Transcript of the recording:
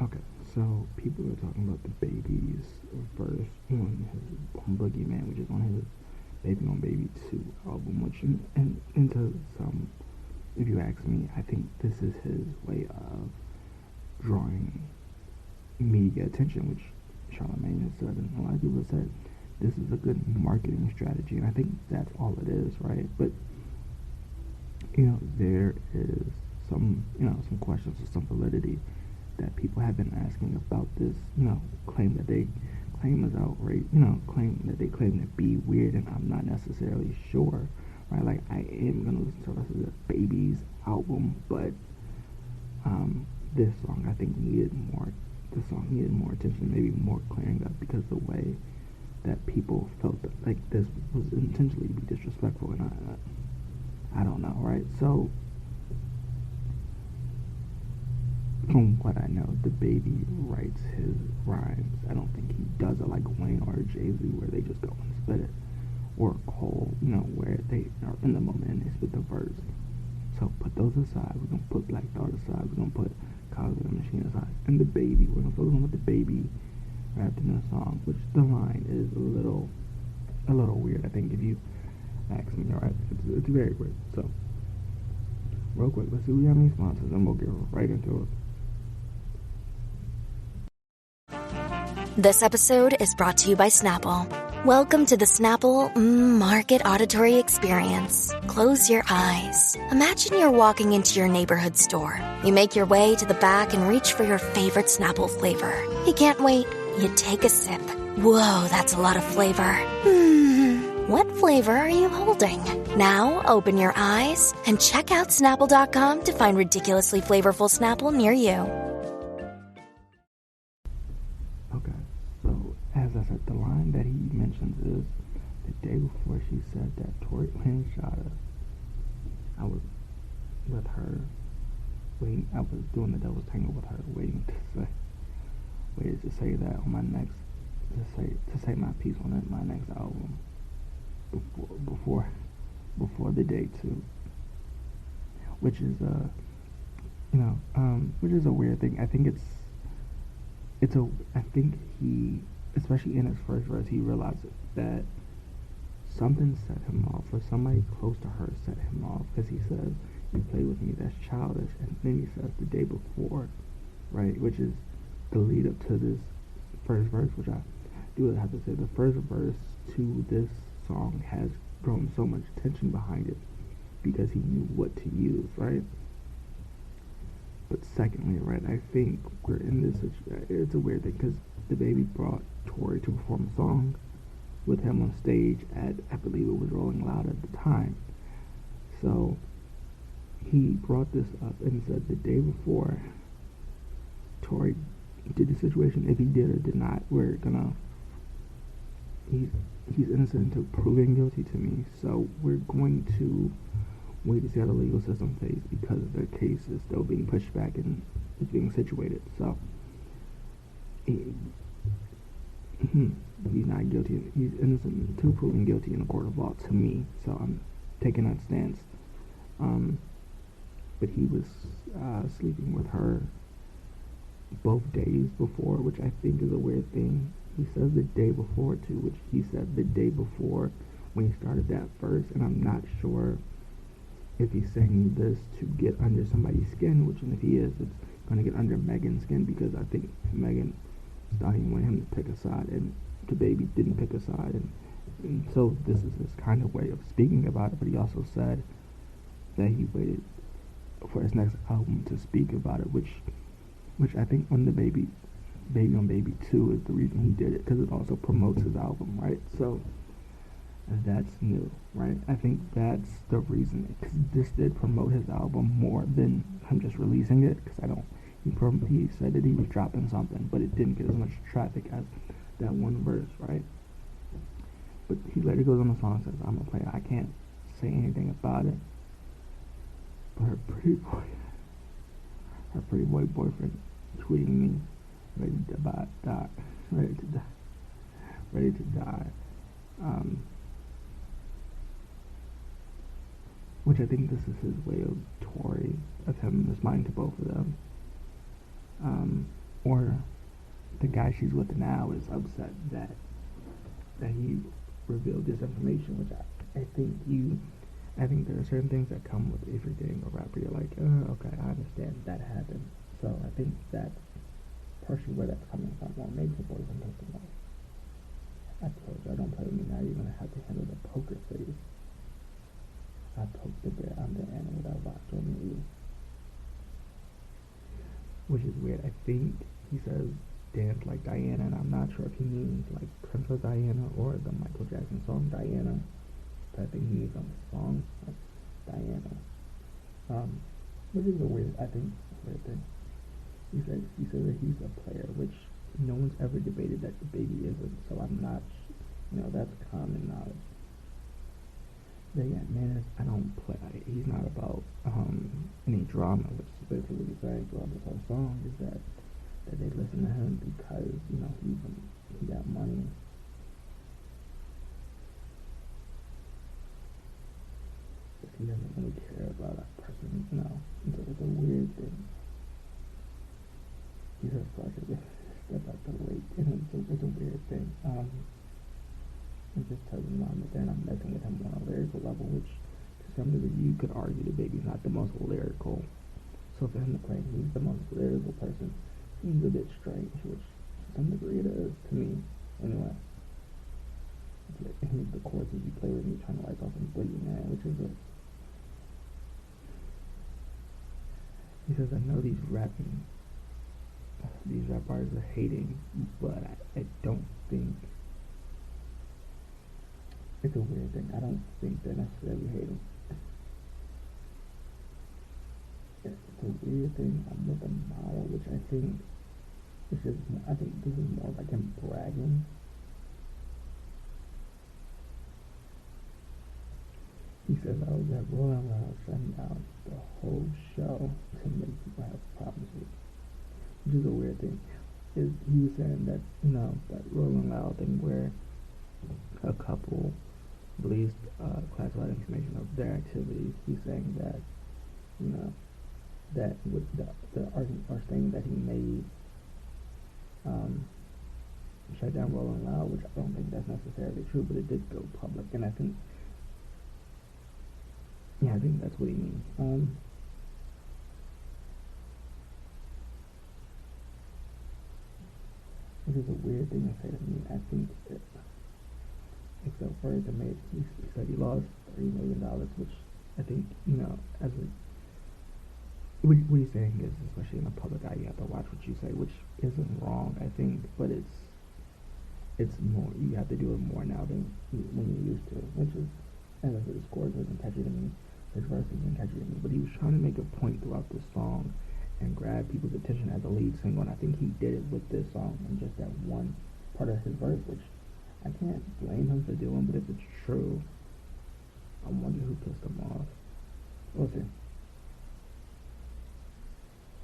Okay, so people are talking about the baby's verse on his on Boogeyman, which is on his Baby on Baby 2 album, which and into some, if you ask me, I think this is his way of drawing media attention, which Charlamagne has said, and a lot of people have said this is a good marketing strategy, and I think that's all it is, right? But there is some questions or some validity that people have been asking about this, claim that they claim is outrage, claim to be weird, and I'm not necessarily sure, right? Like, I am gonna listen to the rest of the Baby's album, but this song I think needed more. The song needed more attention, maybe more clearing up, because the way that people felt that, like, this was intentionally to be disrespectful, and I don't know, right? So from what I know, the Baby writes his rhymes. I don't think he does it like Wayne or Jay-Z, where they just go and spit it, or Cole, where they are in the moment and they spit the verse. So put those aside. We're gonna put Black Thought aside. We're gonna put College of the Machine aside, and the Baby. We're gonna focus on what the Baby rapped in the song, which the line is a little weird. I think if you ask me, alright, it's very weird. So real quick, let's see if we have any sponsors, and we'll get right into it. This episode is brought to you by Snapple. Welcome to the Snapple Market Auditory Experience. Close your eyes. Imagine you're walking into your neighborhood store. You make your way to the back and reach for your favorite Snapple flavor. You can't wait. You take a sip. Whoa, that's a lot of flavor. What flavor are you holding? Now open your eyes and check out Snapple.com to find ridiculously flavorful Snapple near you. Okay, so as I said, the line that he mentions is the day before she said that Tory Lanez shot her. I was with her, waiting. I was doing the devil's tangle with her, waiting to say that on my next, to say my piece on my next album, before the day too, which is which is a weird thing. I think I think he, especially in his first verse, he realized that something set him off, or somebody close to her set him off, because he says, "You play with me, that's childish," and then he says the day before, right, which is the lead up to this first verse, which I do have to say, the first verse to this song has grown so much tension behind it because he knew what to use, right? But secondly, right, I think we're in this, it's a weird thing, because the Baby brought Tory to perform a song with him on stage at, I believe it was Rolling Loud at the time. So he brought this up and said the day before Tory did the situation, if he did or did not, he's innocent until proven guilty to me. So we're going to wait to see how the legal system plays, because the case is still being pushed back and is being situated. So he's not guilty. He's innocent until proven guilty in a court of law to me. So I'm taking that stance. But he was sleeping with her both days before, which I think is a weird thing. He says the day before too, which he said the day before when he started that verse, and I'm not sure if he's saying this to get under somebody's skin, which, and if he is, it's going to get under Megan's skin, because I think Megan thought he wanted him to pick a side, and the Baby didn't pick a side, and so this is his kind of way of speaking about it. But he also said that he waited for his next album to speak about it, which I think on the Baby on Baby 2 is the reason he did it, because it also promotes his album, right? So that's new, right? I think that's the reason, because this did promote his album more than him just releasing it, because he said that he was dropping something, but it didn't get as much traffic as that one verse, right? But he later goes on the song and says, "I'm gonna play it. I can't say anything about it, but her pretty boy boyfriend tweeting me, ready to die. Which I think this is his way of Tory, of him responding to both of them. or the guy she's with now is upset that he revealed this information, which I think there are certain things that come with if you're dating a rapper. You're like, okay, I understand that happened. So I think that's partially where that's coming from. Or maybe the boys are taking off. I told you, I don't play with me now. You're gonna have to handle the poker face. I poked the bear under and without locked on you. Which is weird. I think he says dance like Diana, and I'm not sure if he means like Princess Diana or the Michael Jackson song Diana. But I think he means on the song like Diana. Which is a weird, I think, weird thing. He said that he's a player, which no one's ever debated that DaBaby isn't. So I'm not, that's common knowledge. But yeah, man, I don't play. He's not about any drama, which is basically what he's saying throughout this whole song is that they listen to him because he got money. But he doesn't really care about that person, it's a weird thing. He's a fucker. Step out the lake, and it's a weird thing. It just tells him that they're not messing with him on a lyrical level, which to some degree you could argue DaBaby's not the most lyrical. So for him to claim he's the most lyrical person seems a bit strange, which to some degree it is to me. Anyway, the chords that you play with me trying to like off and boogeyman, which is a. He says, I know these rap artists are hating, but I don't think. It's a weird thing. I don't think they're necessarily hating. It's a weird thing. I'm with a model, which I think this is more like him bragging. He says, I was at Rolling Loud shutting down the whole show to make people have problems with. Which is a weird thing. He was saying that, that Rolling Loud thing where a couple released classified information of their activities. He's saying that, that with the argument or statement that he made shut down Rolling Loud, which I don't think that's necessarily true, but it did go public, and I think that's what he means. Which is a weird thing to say to me. I think except for it, he said he lost $30 million, which I think, as a what he's saying is, especially in the public eye, you have to watch what you say, which isn't wrong, I think, but it's more, you have to do it more now than when you used to, which is, as I said, his chords wasn't catchy to me, his verse wasn't catchy to me, but he was trying to make a point throughout the song and grab people's attention as a lead single, and I think he did it with this song and just that one part of his verse, which I can't blame him for doing, but if it's true, I wonder who pissed him off. We'll see.